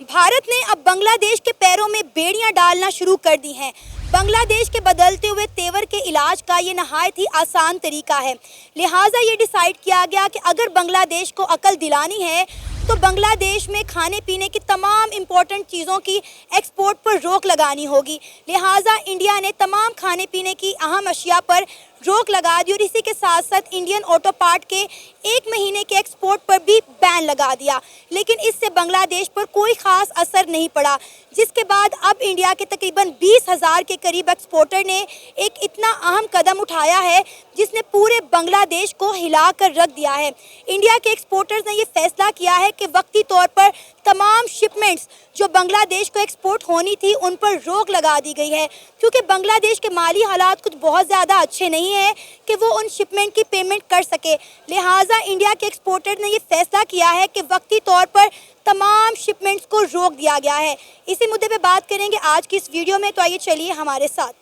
भारत ने अब बांग्लादेश के पैरों में बेड़ियां डालना शुरू कर दी हैं। बांग्लादेश के बदलते हुए तेवर के इलाज का ये नहायत ही आसान तरीका है। लिहाजा ये डिसाइड किया गया कि अगर बांग्लादेश को अकल दिलानी है तो बांग्लादेश में खाने पीने की तमाम इम्पोर्टेंट चीज़ों की एक्सपोर्ट पर रोक लगानी होगी। लिहाजा इंडिया ने तमाम खाने पीने की अहम अशिया पर रोक लगा दी और इसी के साथ साथ इंडियन ऑटो पार्ट के 1 महीने के एक्सपोर्ट पर भी बैन लगा दिया। लेकिन इससे बांग्लादेश पर कोई ख़ास असर नहीं पड़ा, जिसके बाद अब इंडिया के तकरीबन 20,000 के करीब एक्सपोर्टर ने एक इतना अहम कदम उठाया है जिसने पूरे बांग्लादेश को हिला कर रख दिया है। इंडिया के एक्सपोर्टर्स ने ये फैसला किया है कि वक्ती तौर पर तमाम शिपमेंट्स जो बांग्लादेश को एक्सपोर्ट होनी थी उन पर रोक लगा दी गई है, क्योंकि बांग्लादेश के माली हालात कुछ बहुत ज़्यादा अच्छे नहीं है कि वो उन शिपमेंट की पेमेंट कर सके। लिहाजा इंडिया के एक्सपोर्टर ने ये फैसला किया है कि वक्ती तौर पर तमाम शिपमेंट्स को रोक दिया गया है। इसी मुद्दे पे बात करेंगे आज की इस वीडियो में, तो आइए चलिए हमारे साथ।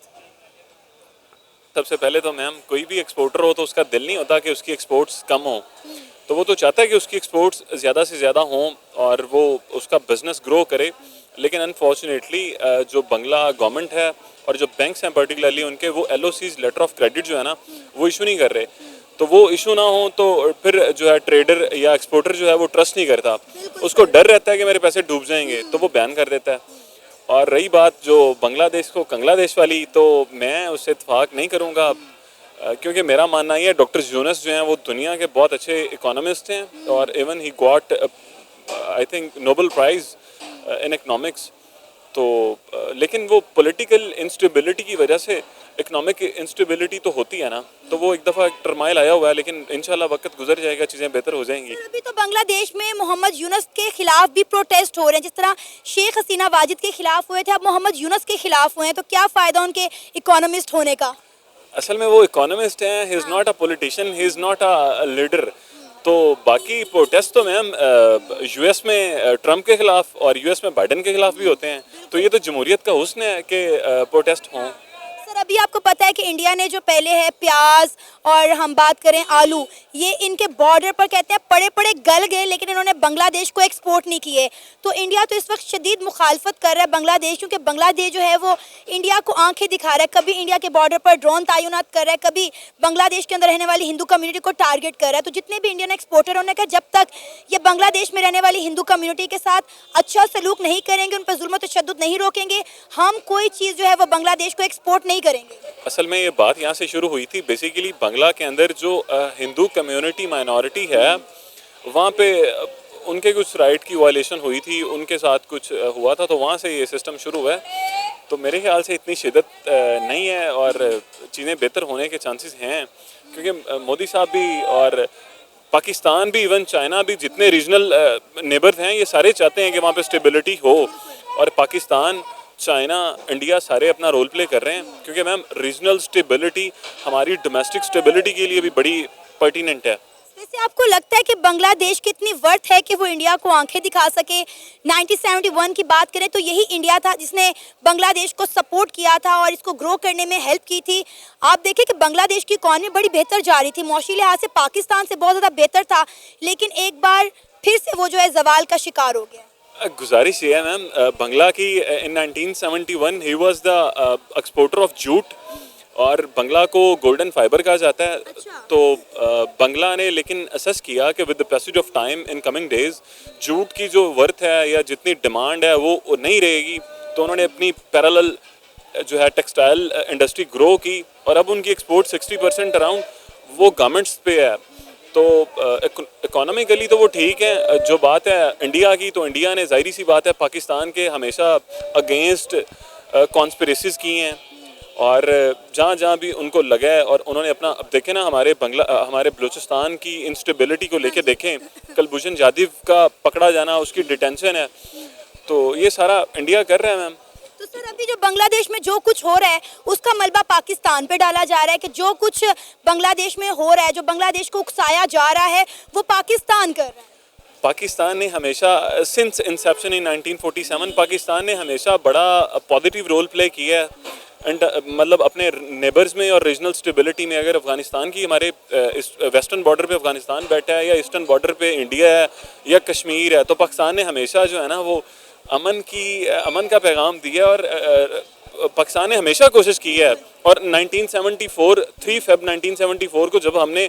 सबसे पहले तो मैम, कोई भी एक्सपोर्टर हो तो उसका दिल नहीं होता कि उसकी एक्सपोर्ट्स कम हो, तो वो तो चाहता है कि उसकी एक्सपोर्ट्स ज़्यादा से ज़्यादा हों और वो उसका बिज़नेस ग्रो करे। लेकिन अनफॉर्चुनेटली जो बांग्ला गवर्नमेंट है और जो बैंक्स हैं पर्टिकुलरली, उनके वो LOCs लेटर ऑफ क्रेडिट जो है ना, वो इशू नहीं कर रहे। तो वो इशू ना हो तो फिर जो है ट्रेडर या एक्सपोर्टर जो है वो ट्रस्ट नहीं करता, उसको डर रहता है कि मेरे पैसे डूब जाएंगे, तो वो बैन कर देता है। और रही बात जो बांग्लादेश को कंग्लादेश वाली, तो मैं उससे इत्तेफाक नहीं करूँगा, क्योंकि मेरा मानना ये है डॉक्टर यूनुस जो हैं वो दुनिया के बहुत अच्छे इकोनॉमिस्ट हैं और even he got I think Nobel prize in economics. तो लेकिन वो पॉलिटिकल इंस्टेबिलिटी की वजह से, इकोनॉमिक इंस्टेबिलिटी तो होती है ना, तो वो एक दफ़ा टर्माइल आया हुआ है, लेकिन इंशाल्लाह वक्त गुजर जाएगा, चीज़ें बेहतर हो जाएंगी। अभी तो बांग्लादेश में मोहम्मद यूनुस के खिलाफ भी प्रोटेस्ट हो रहे हैं, जिस तरह शेख हसीना वाजिद के खिलाफ हुए थे, अब मोहम्मद यूनुस के खिलाफ हुए हैं। तो क्या फ़ायदा उनके इकोनॉमिस्ट होने का? असल में वो इकोनॉमिस्ट हैं, he is not a politician, he is not a leader. तो बाकी प्रोटेस्ट तो मैम US में ट्रम्प के खिलाफ और US में बाइडन के खिलाफ भी होते हैं, तो ये तो जमहूरियत का हुस्न है कि प्रोटेस्ट हों। सर, अभी आपको पता है कि इंडिया ने जो पहले है प्याज और हम बात करें आलू, ये इनके बॉर्डर पर कहते हैं पड़े पड़े गल गए, लेकिन इन्होंने बांग्लादेश को एक्सपोर्ट नहीं किए। तो इंडिया तो इस वक्त शदीद मुखालफत कर रहा है बांग्लादेश, क्योंकि बांग्लादेश जो है वो इंडिया को आंखें दिखा रहा है। कभी इंडिया के बॉर्डर पर ड्रोन तैनात कर रहा है, कभी बांग्लादेश के अंदर रहने वाली हिंदू कम्युनिटी को टारगेट कर रहा है। तो जितने भी इंडियन एक्सपोर्टर, उन्होंने कहा जब तक ये बांग्लादेश में रहने वाली हिंदू कम्युनिटी के साथ अच्छा सलूक नहीं करेंगे, उन पर जुल्म तशद्दुद नहीं रोकेंगे, हम कोई चीज़ जो है वो बांग्लादेश को एक्सपोर्ट नहीं करेंगे। असल में ये बात यहाँ से शुरू हुई थी। बेसिकली बांग्ला के अंदर जो हिंदू कम्युनिटी माइनॉरिटी है, वहाँ पे उनके कुछ राइट की वायलेशन हुई थी, उनके साथ कुछ हुआ था, तो वहाँ से ये सिस्टम शुरू हुआ है। तो मेरे ख्याल से इतनी शिद्दत नहीं है और चीज़ें बेहतर होने के चांसेस हैं, क्योंकि मोदी साहब भी और पाकिस्तान भी, इवन चाइना भी, जितने रीजनल नेबर्स हैं, ये सारे चाहते हैं कि वहाँ पे स्टेबिलिटी हो। और पाकिस्तान, चाइना, इंडिया सारे अपना रोल प्ले कर रहे हैं, क्योंकि मैम रीजनल स्टेबिलिटी हमारी डोमेस्टिक स्टेबिलिटी के लिए भी बड़ी पर्टिनेंट है। वैसे आपको लगता है कि बांग्लादेश की इतनी वर्थ है कि वो इंडिया को आंखें दिखा सके? 1971 की बात करें तो यही इंडिया था जिसने बांग्लादेश को सपोर्ट किया था और इसको ग्रो करने में हेल्प की थी। आप देखें कि बांग्लादेश की इकॉनमी बड़ी बेहतर जा रही थी, मौशी लिहाज से पाकिस्तान से बहुत ज़्यादा बेहतर था, लेकिन एक बार फिर से वो जो है जवाल का शिकार हो गया। गुजारिश ये है मैम, बांग्ला की इन 1971 he was the exporter of jute, और बांग्ला को गोल्डन फाइबर कहा जाता है। अच्छा। तो बांग्ला ने लेकिन असेस किया कि with the passage of time in coming days jute की जो वर्थ है या जितनी डिमांड है वो नहीं रहेगी, तो उन्होंने अपनी पैरेलल जो है टेक्सटाइल इंडस्ट्री ग्रो की, और अब उनकी एक्सपोर्ट 60% अराउंड वो गारमेंट्स पे है। तो इकोनॉमिकली तो वो ठीक है। जो बात है इंडिया की, तो इंडिया ने जाहिर सी बात है पाकिस्तान के हमेशा अगेंस्ट कॉन्स्पिरेसीज की हैं, और जहाँ जहाँ भी उनको लगा है, और उन्होंने अपना, अब देखें ना हमारे बलूचिस्तान की इंस्टेबिलिटी को लेके देखें, कुलभूषण जाधव का पकड़ा जाना, उसकी डिटेंशन है, तो ये सारा इंडिया कर रहा है मैम। तो सर, अभी जो बांग्लादेश में जो कुछ हो रहा है उसका मलबा पाकिस्तान पे डाला जा रहा है कि जो कुछ बांग्लादेश में हो रहा है, जो बांग्लादेश को उकसाया जा रहा है, वो पाकिस्तान कर रहा है। पाकिस्तान ने हमेशा सिंस इंसेप्शन इन 1947 पाकिस्तान ने हमेशा बड़ा पॉजिटिव रोल प्ले किया है, एंड मतलब अपने नेबर्स में और रीजनल स्टेबिलिटी में। अगर अफ़गानिस्तान की, हमारे इस वेस्टर्न बॉर्डर पे अफ़गानिस्तान बैठा है, या ईस्टर्न बॉर्डर पे इंडिया है, या कश्मीर है, तो पाकिस्तान ने हमेशा जो है ना वो अमन का पैगाम दिया। और पाकिस्तान ने हमेशा कोशिश की है। और 1974 3 फेब 1974 को जब हमने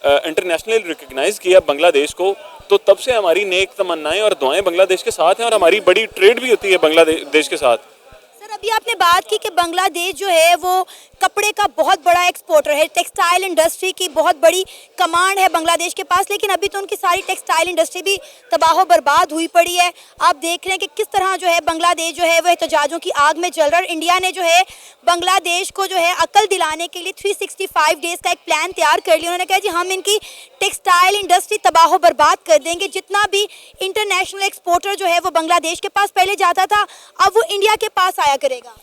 इंटरनेशनल रिकग्नाइज किया बांग्लादेश को, तो तब से हमारी नेक तमन्नाएं और दुआएं बांग्लादेश के साथ हैं और हमारी बड़ी ट्रेड भी होती है बांग्लादेश के साथ। सर, अभी आपने बात की कि बांग्लादेश जो है वो कपड़े का बहुत बड़ा एक्सपोर्टर है, टेक्सटाइल इंडस्ट्री की बहुत बड़ी कमांड है बांग्लादेश के पास, लेकिन अभी तो उनकी सारी टेक्सटाइल इंडस्ट्री भी तबाह बर्बाद हुई पड़ी है। आप देख रहे हैं कि किस तरह जो है बांग्लादेश जो है वह एहतजाजों की आग में जल रहा है। इंडिया ने जो है बांग्लादेश को जो है अकल दिलाने के लिए 365 डेज़ का एक प्लान तैयार कर लिया। उन्होंने कहा जी हम इनकी टेक्सटाइल इंडस्ट्री तबाह बर्बाद कर देंगे। जितना भी इंटरनेशनल एक्सपोर्टर जो है वो बांग्लादेश के पास पहले जाता था, अब वो इंडिया के पास आया करेगा।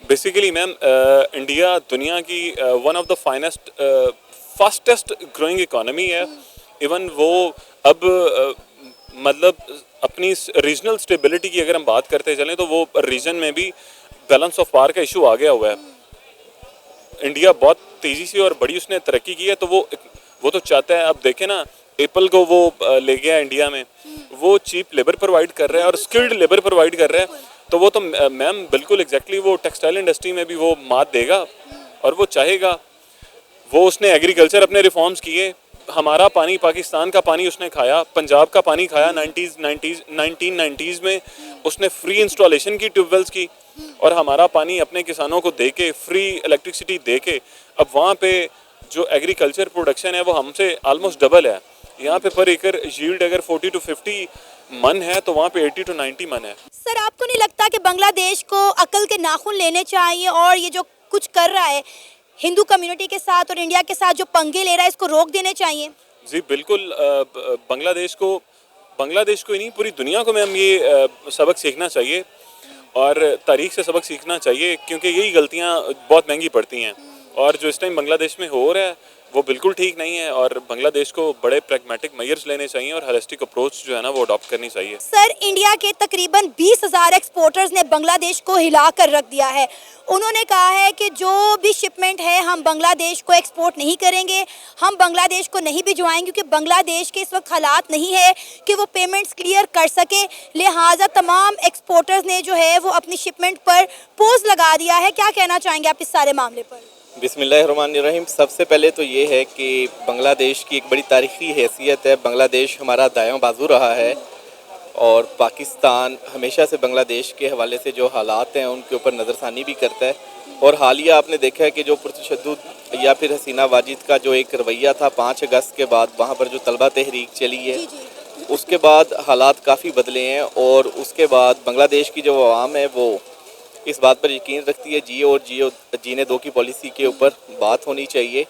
बेसिकली मैम, इंडिया दुनिया की one of the fastest growing economy है। इवन वो अब मतलब अपनी रीजनल स्टेबिलिटी की अगर हम बात करते चलें तो वो रीजन में भी बैलेंस ऑफ पावर का इशू आ गया हुआ है। इंडिया बहुत तेज़ी से और बड़ी उसने तरक्की की है, तो वो तो चाहता है। अब देखें ना, एप्पल को वो ले गया इंडिया में, वो चीप लेबर प्रोवाइड कर रहा है और स्किल्ड लेबर प्रोवाइड कर रहा है। तो वो तो मैम बिल्कुल एग्जैक्टली वो टेक्सटाइल इंडस्ट्री में भी वो मात देगा और वो चाहेगा। वो उसने एग्रीकल्चर अपने रिफॉर्म्स किए। हमारा पानी, पाकिस्तान का पानी उसने खाया, पंजाब का पानी खाया। 1990s में उसने फ्री इंस्टॉलेशन की ट्यूबवेल्स की और हमारा पानी अपने किसानों को दे के, फ्री इलेक्ट्रिसिटी दे के, अब वहाँ पे जो एग्रीकल्चर प्रोडक्शन है वो हमसे ऑलमोस्ट डबल है। यहाँ पे पर एकड़ यील्ड अगर 40 to 50 मन है तो वहाँ पे 80 to 90 मन है। सर, आपको नहीं लगता कि बांग्लादेश को अकल के नाखून लेने चाहिए और ये जो कुछ कर रहा है हिंदू कम्युनिटी के साथ और इंडिया के साथ जो पंगे ले रहा है इसको रोक देने चाहिए? जी बिल्कुल, बांग्लादेश को ही नहीं, पूरी दुनिया को मैम ये सबक सीखना चाहिए और तारीख से सबक सीखना चाहिए, क्योंकि यही गलतियाँ बहुत महंगी पड़ती हैं। और जो इस टाइम बांग्लादेश में हो रहा है वो बिल्कुल ठीक नहीं है और बांग्लादेश को बड़े प्रैग्मेटिक मेजर्स लेने चाहिए और होलिस्टिक अप्रोच जो है ना वो अडॉप्ट करनी चाहिए। सर, इंडिया के तकरीबन 20,000 एक्सपोर्टर्स ने बांग्लादेश को हिला कर रख दिया है। उन्होंने कहा है कि जो भी शिपमेंट है हम बांग्लादेश को एक्सपोर्ट नहीं करेंगे, हम बांग्लादेश को नहीं भिजवाएंगे, क्योंकि बांग्लादेश के इस वक्त हालात नहीं है कि वो पेमेंट्स क्लियर कर सके। लिहाजा तमाम एक्सपोर्टर्स ने जो है वो अपनी शिपमेंट पर पोज लगा दिया है। क्या कहना चाहेंगे आप इस सारे मामले पर? बिस्मिल्लाहिर्रहमानिर्रहीम। सबसे पहले तो ये है कि बांग्लादेश की एक बड़ी तारीख़ी हैसियत है। बांग्लादेश हमारा दायां बाजू रहा है और पाकिस्तान हमेशा से बांग्लादेश के हवाले से जो हालात हैं उनके ऊपर नज़रसानी भी करता है। और हालिया आपने देखा है कि जो पुरतशद्दुद या फिर हसीना वाजिद का जो एक रवैया था 5 अगस्त के बाद, वहाँ पर जो तलबा तहरीक चली है, उसके बाद हालात काफ़ी बदले हैं। और उसके बाद बांग्लादेश की जो आवाम है वो इस बात पर यकीन रखती है जियो और जीने दो की पॉलिसी के ऊपर बात होनी चाहिए।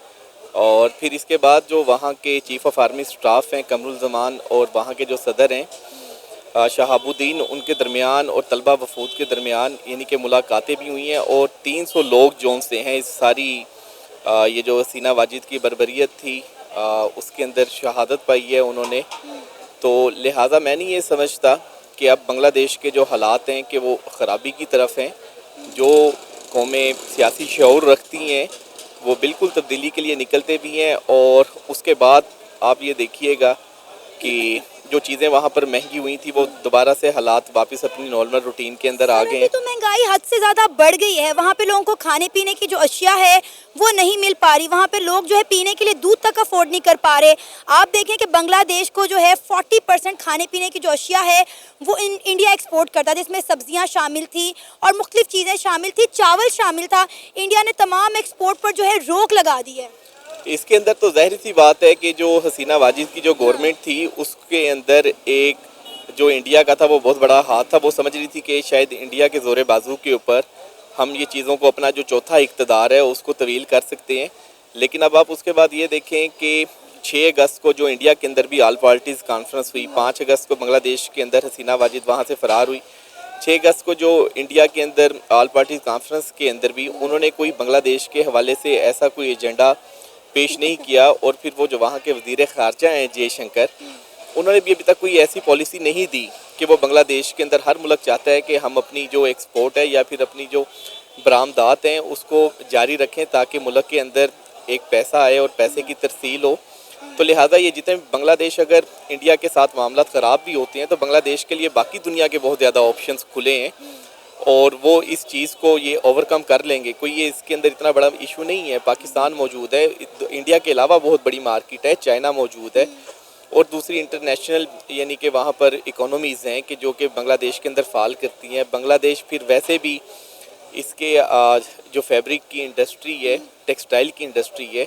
और फिर इसके बाद जो वहाँ के चीफ़ ऑफ आर्मी स्टाफ हैं कमरुल-ज़मान और वहाँ के जो सदर हैं शहाबुद्दीन, उनके दरमियान और तलबा वफूद के दरमियान यानी कि मुलाकातें भी हुई हैं। और 300 लोग जो से हैं इस सारी ये जो हसीना वाजिद की बर्बरियत थी उसके अंदर शहादत पाई है उन्होंने। तो लिहाजा मैं नहीं ये समझता कि अब बांग्लादेश के जो हालात हैं कि वो ख़राबी की तरफ हैं। जो कौमें सियासी शऊर रखती हैं वो बिल्कुल तब्दीली के लिए निकलते भी हैं। और उसके बाद आप ये देखिएगा कि जो चीज़ें वहाँ पर महंगी हुई थी वो दोबारा से हालात वापस अपनी नॉर्मल रूटीन के अंदर आ गए हैं। तो महंगाई हद से ज़्यादा बढ़ गई है। वहाँ पे लोगों को खाने पीने की जो अशिया है वो नहीं मिल पा रही। वहाँ पे लोग जो है पीने के लिए दूध तक अफोर्ड नहीं कर पा रहे। आप देखें कि बांग्लादेश को जो है 40% खाने पीने की जो अशिया है वो इंडिया एक्सपोर्ट करता था, जिसमें सब्जियाँ शामिल थी और मुख्तलिफ चीज़ें शामिल थी, चावल शामिल था। इंडिया ने तमाम एक्सपोर्ट पर जो है रोक लगा दी है। इसके अंदर तो ज़ाहिर सी बात है कि जो हसीना वाजिद की जो गवर्नमेंट थी उसके अंदर एक जो इंडिया का था वो बहुत बड़ा हाथ था। वो समझ रही थी कि शायद इंडिया के ज़ोरे बाजू के ऊपर हम ये चीज़ों को अपना जो चौथा इक़्तिदार है उसको तवील कर सकते हैं। लेकिन अब आप उसके बाद ये देखें कि 6 अगस्त को जो इंडिया के अंदर भी ऑल पार्टीज़ कॉन्फ्रेंस हुई, 5 अगस्त को बांग्लादेश के अंदर हसीना वाजिद वहाँ से फ़रार हुई, 6 अगस्त को जो इंडिया के अंदर ऑल पार्टीज़ कॉन्फ्रेंस के अंदर भी उन्होंने कोई बांग्लादेश के हवाले से ऐसा कोई एजेंडा पेश नहीं किया। और फिर वो जो वहाँ के वज़ीर ख़ारजा हैं जयशंकर, उन्होंने भी अभी तक कोई ऐसी पॉलिसी नहीं दी कि वो बांग्लादेश के अंदर, हर मुल्क चाहता है कि हम अपनी जो एक्सपोर्ट है या फिर अपनी जो बरामदात हैं उसको जारी रखें ताकि मुल्क के अंदर एक पैसा आए और पैसे की तरसील हो। तो लिहाजा ये जितने बांग्लादेश अगर इंडिया के साथ मामला ख़राब भी होते हैं तो बांग्लादेश के लिए बाकी दुनिया के बहुत ज़्यादा ऑप्शंस खुले हैं और वो इस चीज़ को ये ओवरकम कर लेंगे। कोई ये इसके अंदर इतना बड़ा इशू नहीं है। पाकिस्तान मौजूद है, इंडिया के अलावा बहुत बड़ी मार्केट है, चाइना मौजूद है और दूसरी इंटरनेशनल यानी कि वहाँ पर इकोनॉमीज़ हैं कि जो कि बांग्लादेश के अंदर फाल करती हैं। बांग्लादेश फिर वैसे भी इसके जो फैब्रिक की इंडस्ट्री है, टेक्सटाइल की इंडस्ट्री है,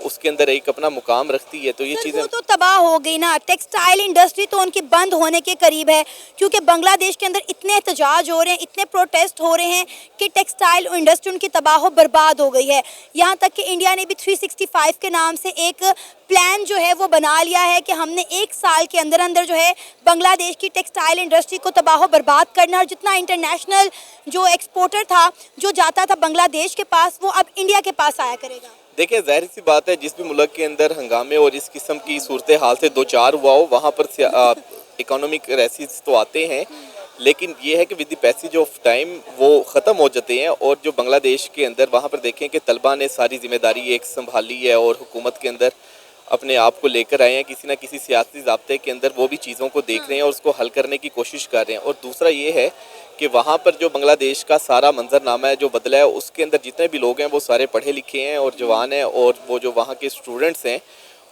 उसके अंदर एक अपना मुकाम रखती है। तो ये चीज़ें वो तो तबाह हो गई ना, टेक्सटाइल इंडस्ट्री तो उनकी बंद होने के करीब है क्योंकि बांग्लादेश के अंदर इतने एहतजाज हो रहे हैं, इतने प्रोटेस्ट हो रहे हैं कि टेक्सटाइल इंडस्ट्री उनकी तबाह बर्बाद हो गई है। यहाँ तक कि इंडिया ने भी 365 के नाम से एक प्लान जो है वो बना लिया है कि हमने 1 साल के अंदर अंदर जो है बांग्लादेश की टेक्सटाइल इंडस्ट्री को तबाह बर्बाद करना और जितना इंटरनेशनल जो एक्सपोर्टर था जो जाता था बांग्लादेश के पास वो अब इंडिया के पास आया करेगा। देखिए जाहिर सी बात है, जिस भी मुल्क के अंदर हंगामे और इस किस्म की सूरत हाल से दो चार हुआ हो वहाँ पर इकोनॉमिक क्राइसिस तो आते हैं, लेकिन ये है कि with the passage of time वो ख़त्म हो जाते हैं। और जो बांग्लादेश के अंदर वहाँ पर देखें कि तलबा ने सारी जिम्मेदारी एक संभाली है और हुकूमत के अंदर अपने आप को लेकर आए हैं, किसी न किसी सियासी ज़ाब्ते के अंदर वो भी चीज़ों को देख रहे हैं और उसको हल करने की कोशिश कर रहे हैं। और दूसरा ये है कि वहाँ पर जो बांग्लादेश का सारा मंजरनामा है जो बदला है, उसके अंदर जितने भी लोग हैं वो सारे पढ़े लिखे हैं और जवान हैं और वो जो वहाँ के स्टूडेंट्स हैं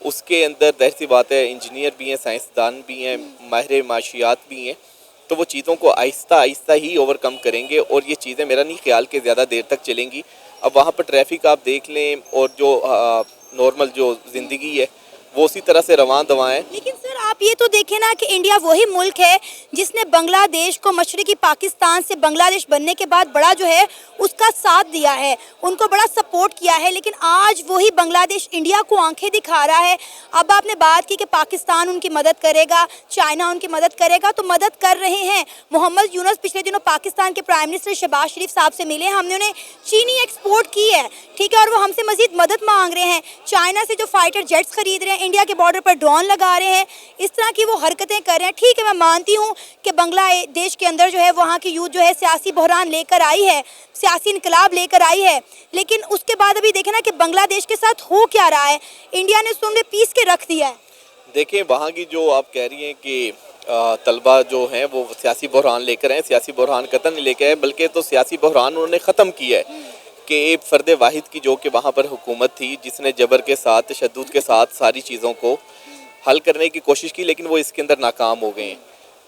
उसके अंदर जाहिर सी बात है इंजीनियर भी हैं, साइंसदान भी हैं, माहिर माशियात भी हैं। तो वो चीज़ों को आहिस्ता आहिस्ता ही ओवरकम करेंगे और ये चीज़ें मेरा नहीं ख्याल कि ज़्यादा देर तक चलेंगी। अब वहाँ पर ट्रैफिक आप देख लें और जो नॉर्मल जो ज़िंदगी है वो उसी तरह से रवां दवां है। लेकिन सर आप ये तो देखें ना कि इंडिया वही मुल्क है जिसने बांग्लादेश को मशरकी पाकिस्तान से बांग्लादेश बनने के बाद बड़ा जो है उसका साथ दिया है, उनको बड़ा सपोर्ट किया है, लेकिन आज वही बांग्लादेश इंडिया को आंखें दिखा रहा है। अब आपने बात की कि पाकिस्तान उनकी मदद करेगा, चाइना उनकी मदद करेगा, तो मदद कर रहे हैं। मोहम्मद यूनुस पिछले दिनों पाकिस्तान के प्राइम मिनिस्टर शहबाज शरीफ साहब से मिले, हमने उन्हें चीनी एक्सपोर्ट की है, ठीक है, और वो हमसे मजीद मदद मांग रहे हैं। चाइना से जो फाइटर जेट्स खरीद रहे हैं, इंडिया के बॉर्डर पर ड्रोन लगा रहे हैं, इस तरह की वो हरकतें कर रहे हैं। ठीक है, मैं मानती हूँ कि बांग्लादेश के अंदर जो है वहाँ की यूथ जो है सियासी बहरान लेकर आई है, सियासी इनकलाब लेकर आई है, लेकिन उसके बाद अभी देखें ना कि बांग्लादेश के साथ हो क्या रहा है। इंडिया ने उसको पीस के रख दिया है। देखिए वहाँ की जो आप कह रही हैं कि तलबा जो हैं वो सियासी बहरान लेकर आए, सियासी बहरान कतन नहीं लेकर आए बल्कि तो सियासी बहरान उन्होंने ख़त्म किया है कि एक फ़र्द वाहिद की जो कि वहाँ पर हुकूमत थी जिसने जबर के साथ तशद्दुद के साथ सारी चीज़ों को हल करने की कोशिश की, लेकिन वो इसके अंदर नाकाम हो गए हैं।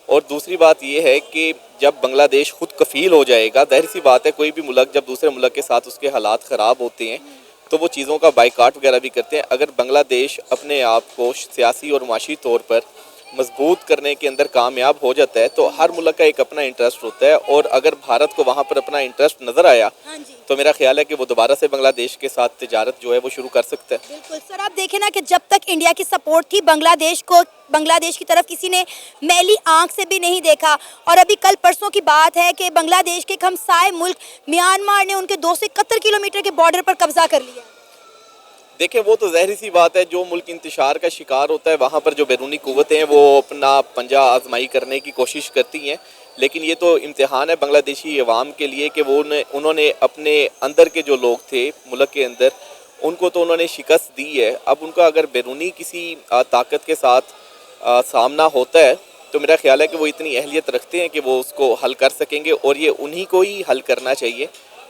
और दूसरी बात ये है कि जब बांग्लादेश खुद कफ़ील हो जाएगा, जाहिर सी बात है कोई भी मुल्क जब दूसरे मुल्क के साथ उसके हालात ख़राब होते हैं तो वो चीज़ों का बाइकाट वगैरह भी करते हैं। अगर बांग्लादेश अपने आप को सियासी और माशी तौर पर मजबूत करने के अंदर कामयाब हो जाता है तो हर मुल्क का एक अपना इंटरेस्ट होता है और अगर भारत को वहाँ पर अपना इंटरेस्ट नज़र आया तो मेरा ख्याल है कि वो दोबारा से बांग्लादेश के साथ तिजारत जो है वो शुरू कर सकता है। बिल्कुल सर, आप देखें ना कि जब तक इंडिया की सपोर्ट थी बांग्लादेश की तरफ किसी ने मैली आंख से भी नहीं देखा। और अभी कल परसों की बात है कि बांग्लादेश के एक हमसाए मुल्क म्यांमार ने उनके 2 से 71 किलोमीटर के बॉर्डर पर कब्जा कर लिया। देखिए वो तो ज़ाहिर सी बात है, जो मुल्क इंतशार का शिकार होता है वहाँ पर जो बैरूनी क़ुव्वतें हैं वो अपना पंजा आजमाई करने की कोशिश करती हैं, लेकिन ये तो इम्तिहान है बांग्लादेशी अवाम के लिए कि वो उन्होंने अपने अंदर के जो लोग थे मुल्क के अंदर उनको तो उन्होंने शिकस्त दी है। अब उनका अगर बैरूनी किसी ताकत के साथ सामना होता है तो मेरा ख्याल है कि वो इतनी अहलियत रखते हैं कि वो उसको हल कर सकेंगे और ये उन्हीं को ही हल करना चाहिए।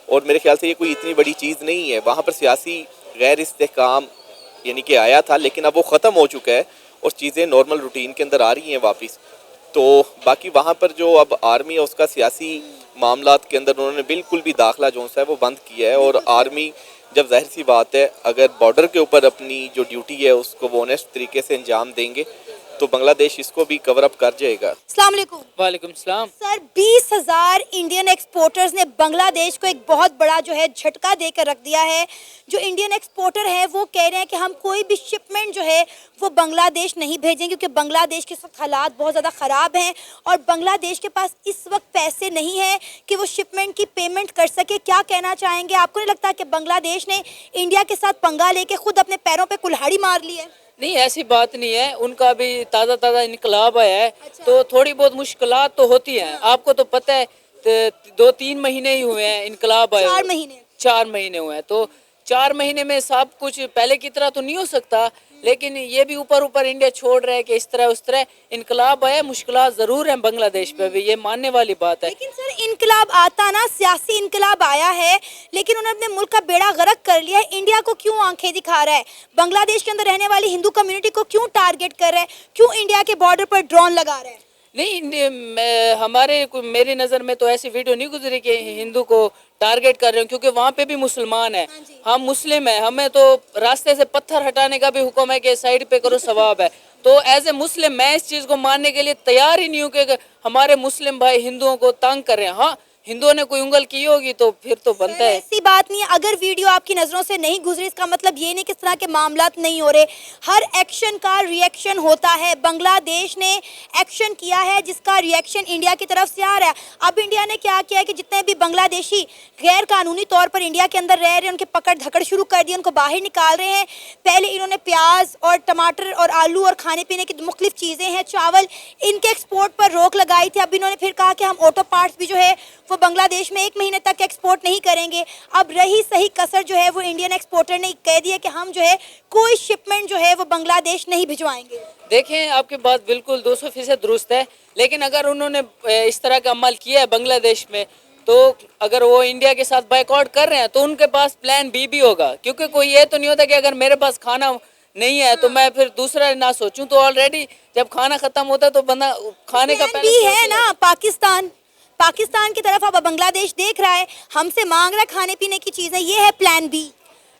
और मेरे ख्याल से ये कोई इतनी बड़ी चीज़ नहीं है। वहाँ पर सियासी गैर इस्तेहकाम यानी कि आया था, लेकिन अब वो ख़त्म हो चुका है और चीज़ें नॉर्मल रूटीन के अंदर आ रही हैं वापस। तो बाकी वहाँ पर जो अब आर्मी है उसका सियासी मामलात के अंदर उन्होंने बिल्कुल भी दाखिला जो है वो बंद किया है। और आर्मी जब जाहिर सी बात है अगर बॉर्डर के ऊपर अपनी जो ड्यूटी है उसको वो ऑनेस्ट तरीके से अंजाम देंगे तो बांग्लादेश इसको भी कवर अप कर जाएगा। अस्सलाम वालेकुम। वालेकुम सलाम। सर 20,000 इंडियन एक्सपोर्टर्स ने बांग्लादेश को एक बहुत बड़ा जो है झटका देकर रख दिया है। जो इंडियन एक्सपोर्टर है वो कह रहे हैं कि हम कोई भी शिपमेंट जो है वो बांग्लादेश नहीं भेजेंगे क्योंकि बांग्लादेश के साथ हालात बहुत ज़्यादा ख़राब हैं और बांग्लादेश के पास इस वक्त पैसे नहीं हैं कि वो शिपमेंट की पेमेंट कर सके। क्या कहना चाहेंगे? आपको नहीं लगता कि बांग्लादेश ने इंडिया के साथ पंगा लेके खुद अपने पैरों पर कुल्हाड़ी मार ली है? नहीं, ऐसी बात नहीं है। उनका भी ताज़ा इनकलाब आया है। अच्छा। तो थोड़ी बहुत मुश्किलात तो होती हैं। आपको तो पता है 2-3 महीने ही हुए हैं इनकलाब आए। 4 महीने 4 महीने हुए हैं। तो 4 महीने में सब कुछ पहले की तरह तो नहीं हो सकता, लेकिन ये भी ऊपर ऊपर इंडिया छोड़ रहा है कि इस तरह उस तरह। इनकलाब आया, मुश्किलात जरूर हैं बांग्लादेश पे भी, ये मानने वाली बात है। लेकिन सर इनकलाब आता ना, सियासी इनकलाब आया है, लेकिन उन्होंने अपने मुल्क का बेड़ा गर्क कर लिया है। इंडिया को क्यों आंखें दिखा रहा है? बांग्लादेश के अंदर रहने वाली हिंदू कम्युनिटी को क्यों टारगेट कर रहा है? क्यों इंडिया के बॉर्डर पर ड्रोन लगा रहा है? नहीं, मेरी नज़र में तो ऐसी वीडियो नहीं गुजरी कि हिंदू को टारगेट कर रहे हो, क्योंकि वहाँ पे भी मुसलमान है, हम मुस्लिम है, हमें तो रास्ते से पत्थर हटाने का भी हुक्म है कि साइड पे करो, सवाब है। तो एज ए मुस्लिम मैं इस चीज़ को मानने के लिए तैयार ही नहीं हूँ कि हमारे मुस्लिम भाई हिंदुओं को तंग कर रहे हैं। हाँ, हिंदुओं ने कोई उंगल की होगी तो फिर तो बनता है। ऐसी बात नहीं है, अगर वीडियो आपकी नज़रों से नहीं गुजरी इसका मतलब ये नहीं कि इस तरह के मामलात नहीं हो रहे। हर एक्शन का रिएक्शन होता है। बांग्लादेश ने एक्शन किया है जिसका रिएक्शन इंडिया की तरफ से आ रहा है। अब इंडिया ने क्या किया है कि जितने भी बांग्लादेशी गैर कानूनी तौर पर इंडिया के अंदर रह रहे हैं उनके पकड़ धकड़ शुरू कर दी, उनको बाहर निकाल रहे हैं। पहले इन्होंने प्याज और टमाटर और आलू और खाने पीने की मुख्तलिफ चीज़ें हैं, चावल, इनके एक्सपोर्ट पर रोक लगाई थी। अब इन्होंने फिर कहा कि हम ऑटो पार्ट्स भी जो है वो बांग्लादेश में 1 महीने तक एक्सपोर्ट नहीं करेंगे। अब रही सही कसर जो है वो इंडियन एक्सपोर्टर ने कह दिया कि हम जो है कोई शिपमेंट जो है वो बांग्लादेश नहीं भिजवाएंगे। देखें, आपकी बात बिल्कुल 200% दुरुस्त है, लेकिन अगर उन्होंने इस तरह का अमल किया है बांग्लादेश में, तो अगर वो इंडिया के साथ बायकॉट कर रहे हैं तो उनके पास प्लान बी भी होगा। क्योंकि कोई ये तो नहीं होता कि अगर मेरे पास खाना नहीं है तो मैं फिर दूसरा ना सोचूं। तो ऑलरेडी जब खाना खत्म होता है तो बंदा खाने का प्लान बी है ना। पाकिस्तान की तरफ अब बांग्लादेश देख रहा है, हमसे मांग रहा है खाने पीने की चीजें, ये है प्लान बी।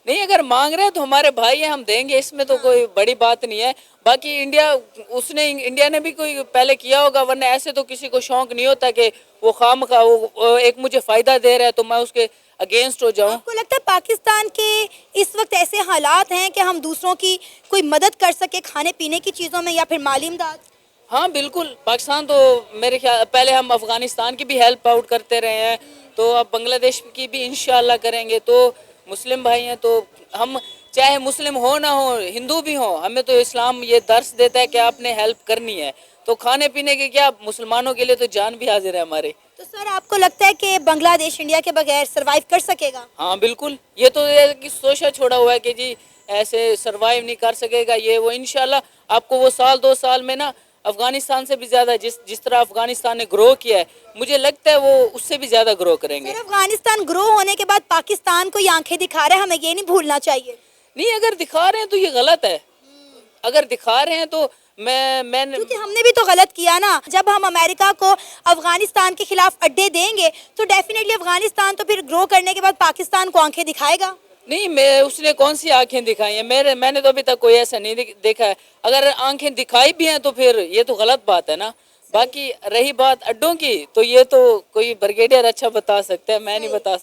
नहीं, अगर मांग रहे हैं तो हमारे भाई हैं, हम देंगे, इसमें तो कोई बड़ी बात नहीं है। बाकी इंडिया ने भी कोई पहले किया होगा, वरना ऐसे तो किसी को शौक नहीं होता कि वो खामखा वो एक मुझे फायदा दे रहा है तो मैं उसके अगेंस्ट हो जाऊं। आपको लगता है पाकिस्तान के इस वक्त ऐसे हालात हैं कि हम दूसरों की कोई मदद कर सके खाने पीने की चीज़ों में या फिर माली इमदाद? हाँ बिल्कुल, पाकिस्तान तो मेरे ख्याल पहले हम अफगानिस्तान की भी हेल्प आउट करते रहे हैं, तो अब बांग्लादेश की भी इंशाल्लाह करेंगे। तो मुस्लिम भाई हैं तो हम चाहे मुस्लिम हो ना हो, हिंदू भी हो, हमें तो इस्लाम ये दर्स देता है कि आपने हेल्प करनी है। तो खाने पीने के क्या, मुसलमानों के लिए तो जान भी हाजिर है हमारे। तो सर आपको लगता है कि बांग्लादेश इंडिया के बगैर सरवाइव कर सकेगा? हाँ बिल्कुल, ये तो कि सोचा छोड़ा हुआ है कि जी ऐसे सरवाइव नहीं कर सकेगा ये वो। इंशाल्लाह आपको वो 1-2 साल में ना अफगानिस्तान से भी ज़्यादा जिस तरह अफगानिस्तान ने ग्रो किया है, मुझे लगता है वो उससे भी ज़्यादा ग्रो करेंगे। सर अफगानिस्तान ग्रो होने के बाद पाकिस्तान को ये आंखें दिखा रहा है, हमें ये नहीं भूलना चाहिए। नहीं, अगर दिखा रहे हैं तो ये गलत है। अगर दिखा रहे हैं तो मैं क्योंकि हमने भी तो गलत किया ना। जब हम अमेरिका को अफगानिस्तान के खिलाफ अड्डे देंगे तो डेफिनेटली अफगानिस्तान तो फिर ग्रो करने के बाद पाकिस्तान को आंखें दिखाएगा। नहीं, उसने कौन सी आंखें दिखाई हैं? मैंने तो अभी तक कोई ऐसा नहीं देखा है। अगर आंखें दिखाई भी हैं तो फिर ये तो गलत बात है ना। बाकी रही बात अड्डों की, तो ये तो कोई ब्रिगेडियर अच्छा बता सकता है, मैं नहीं बता सकता।